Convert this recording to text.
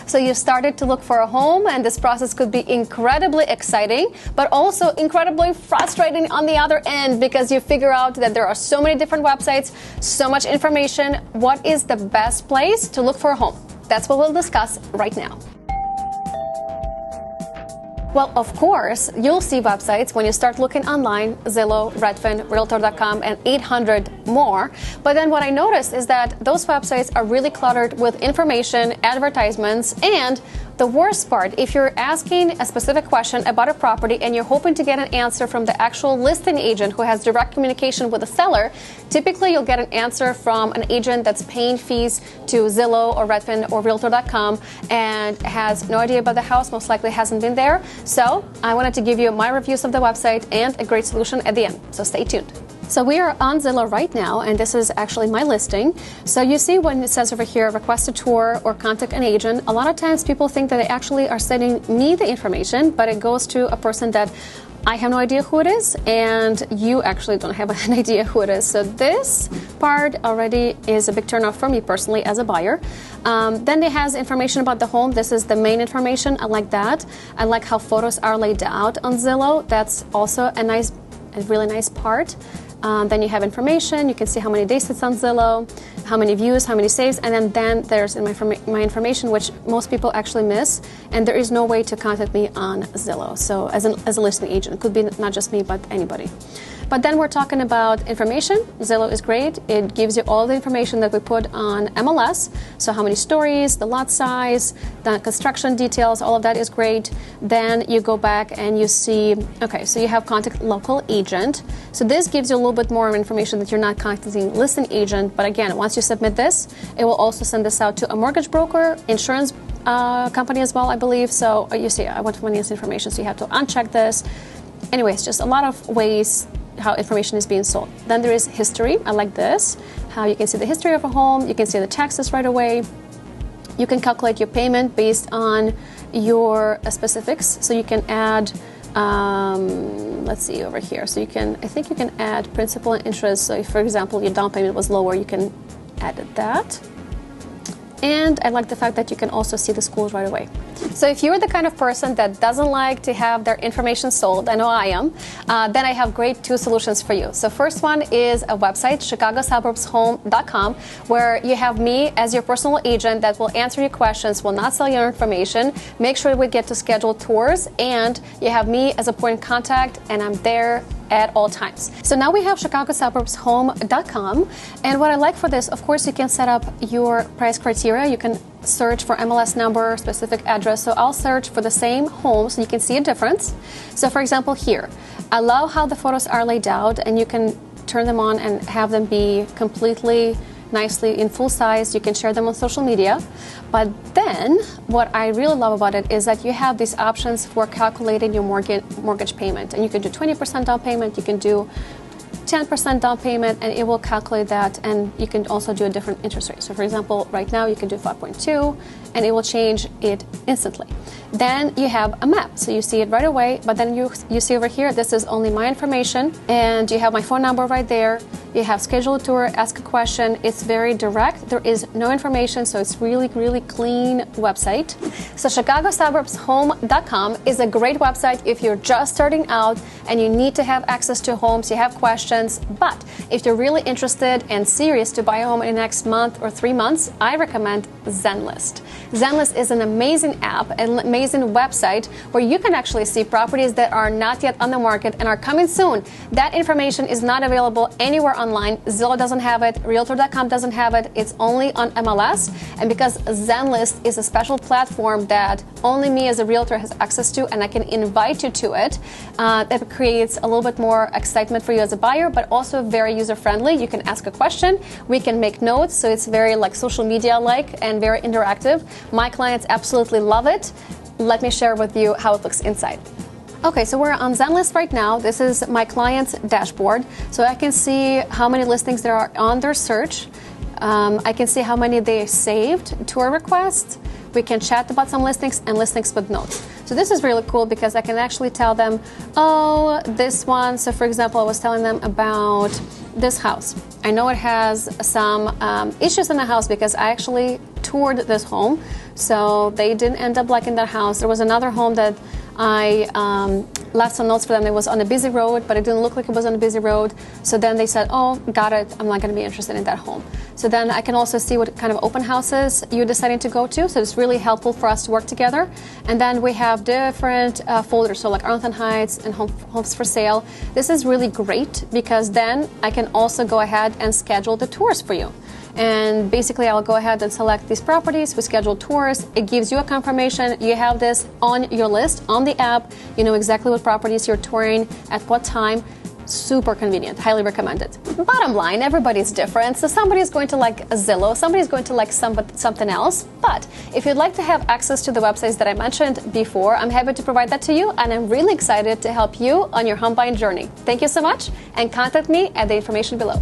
So you started to look for a home, and this process could be incredibly exciting, but also incredibly frustrating on the other end, because you figure out that there are so many different websites, so much information. What is the best place to look for a home? That's what we'll discuss right now. Well, of course, you'll see websites when you start looking online, Zillow, Redfin, Realtor.com, and 800 more. But then what I noticed is that those websites are really cluttered with information, advertisements, and the worst part, if you're asking a specific question about a property and you're hoping to get an answer from the actual listing agent who has direct communication with the seller, typically you'll get an answer from an agent that's paying fees to Zillow or Redfin or Realtor.com and has no idea about the house, most likely hasn't been there. So I wanted to give you my reviews of the website and a great solution at the end. So stay tuned. So we are on Zillow right now, and this is actually my listing. So you see when it says over here, request a tour or contact an agent, a lot of times people think that they actually are sending me the information, but it goes to a person that I have no idea who it is, and you actually don't have an idea who it is. So this part already is a big turnoff for me personally as a buyer. Then it has information about the home. This is the main information. I like that. I like how photos are laid out on Zillow. That's also a really nice part. Then you have information. You can see how many days it's on Zillow, how many views, how many saves, and then there's my information, which most people actually miss. And there is no way to contact me on Zillow. So as a listing agent, it could be not just me, but anybody. But then we're talking about information. Zillow is great. It gives you all the information that we put on MLS. So how many stories, the lot size, the construction details, all of that is great. Then you go back and you see, okay, so you have contact local agent. So this gives you a little bit more information that you're not contacting listing agent. But again, once you submit this, it will also send this out to a mortgage broker, insurance company as well, I believe. So you see, I want money as information, so you have to uncheck this. Anyways, just a lot of ways how information is being sold. Then there is history. I like this, how you can see the history of a home. You can see the taxes right away. You can calculate your payment based on your specifics. So you can add, let's see over here. So I think you can add principal and interest. So if, for example, your down payment was lower, you can add that. And I like the fact that you can also see the schools right away. So if you're the kind of person that doesn't like to have their information sold, I know I am, then I have great two solutions for you. So first one is a website, ChicagoSuburbsHome.com, where you have me as your personal agent that will answer your questions, will not sell your information, make sure we get to schedule tours, and you have me as a point of contact, and I'm there at all times. So now we have ChicagoSuburbsHome.com, and what I like for this, of course, you can set up your price criteria. You can search for MLS number, specific address. So I'll search for the same home so you can see a difference. So for example here, I love how the photos are laid out, and you can turn them on and have them be completely nicely in full size. You can share them on social media. But then what I really love about it is that you have these options for calculating your mortgage payment. And you can do 20% down payment, you can do 10% down payment, and it will calculate that, and you can also do a different interest rate. So for example, right now you can do 5.2, and it will change it instantly. Then you have a map, so you see it right away, but then you see over here, this is only my information, and you have my phone number right there. You have schedule a tour, ask a question. It's very direct. There is no information, so it's really, really clean website. So ChicagoSuburbsHome.com is a great website if you're just starting out and you need to have access to homes, you have questions. But if you're really interested and serious to buy a home in the next month or 3 months, I recommend Zenlist. Zenlist is an amazing app, an amazing website where you can actually see properties that are not yet on the market and are coming soon. That information is not available anywhere online. Zillow doesn't have it. Realtor.com doesn't have it. It's only on MLS. And because Zenlist is a special platform that only me as a realtor has access to, and I can invite you to it, that creates a little bit more excitement for you as a buyer, but also very user-friendly. You can ask a question. We can make notes. So it's very like social media-like and very interactive. My clients absolutely love it. Let me share with you how it looks inside. Okay, so we're on Zenlist right now. This is my client's dashboard. So I can see how many listings there are on their search. I can see how many they saved, tour requests. We can chat about some listings and listings with notes. So this is really cool because I can actually tell them, oh, this one. So for example, I was telling them about this house. I know it has some issues in the house because I actually toured this home. So they didn't end up liking that house. There was another home that I left some notes for them. It was on a busy road, but it didn't look like it was on a busy road. So then they said, oh, got it. I'm not going to be interested in that home. So then I can also see what kind of open houses you're deciding to go to. So it's really helpful for us to work together. And then we have different folders. So like Arlington Heights and homes for sale. This is really great because then I can also go ahead and schedule the tours for you. And basically, I'll go ahead and select these properties. We schedule tours. It gives you a confirmation. You have this on your list, on the app. You know exactly what properties you're touring, at what time. Super convenient. Highly recommend it. Bottom line, everybody's different. So somebody's going to like Zillow. Somebody's going to like something else. But if you'd like to have access to the websites that I mentioned before, I'm happy to provide that to you. And I'm really excited to help you on your home buying journey. Thank you so much. And contact me at the information below.